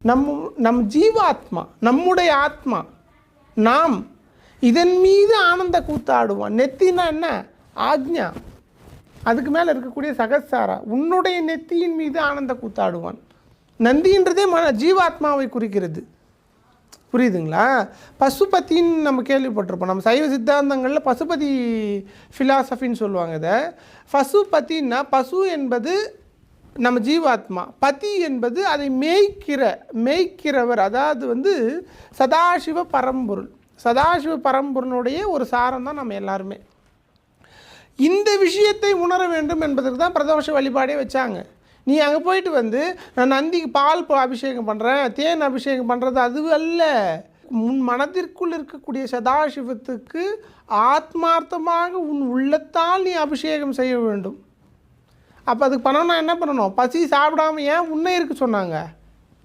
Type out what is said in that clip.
நம் ஜீவாத்மா, நம்முடைய ஆத்மா, நாம் இதன் மீது ஆனந்த கூத்தாடுவான். நெத்தினா என்ன? ஆக்ஞா. அதுக்கு மேலே இருக்கக்கூடிய சகசாரா, உன்னுடைய நெத்தியின் மீது ஆனந்த கூத்தாடுவான். நந்தின்றதே ஜீவாத்மாவை குறிக்கிறது. புரியுதுங்களா? பசுபதின்னு நம்ம கேள்விப்பட்டிருப்போம். நம்ம சைவ சித்தாந்தங்களில் பசுபதி ஃபிலாசபின்னு சொல்லுவாங்க. இதை பசுபதின்னா, பசு என்பது நம்ம ஜீவாத்மா, பதி என்பது அதை மேய்க்கிறவர், அதாவது சதாசிவ பரம்பொருள். சதாசிவ பரம்பொருளுடைய ஒரு சாரம் தான் நம்ம எல்லாருமே. இந்த விஷயத்தை உணர வேண்டும் என்பதற்கு தான் பிரதோஷ வழிபாடே வச்சாங்க. நீ அங்கே போயிட்டு நான் நந்திக்கு பால் அபிஷேகம் பண்ணுறேன், தேன் அபிஷேகம் பண்ணுறது அது அல்ல. உன் மனதிற்குள் இருக்கக்கூடிய சதாசிவத்துக்கு ஆத்மார்த்தமாக உன் உள்ளத்தால் நீ அபிஷேகம் செய்ய வேண்டும். அப்போ அதுக்கு பண்ணணும்னா என்ன பண்ணணும்? பசி சாப்பிடாம ஏன் உன்னை இருக்க சொன்னாங்க?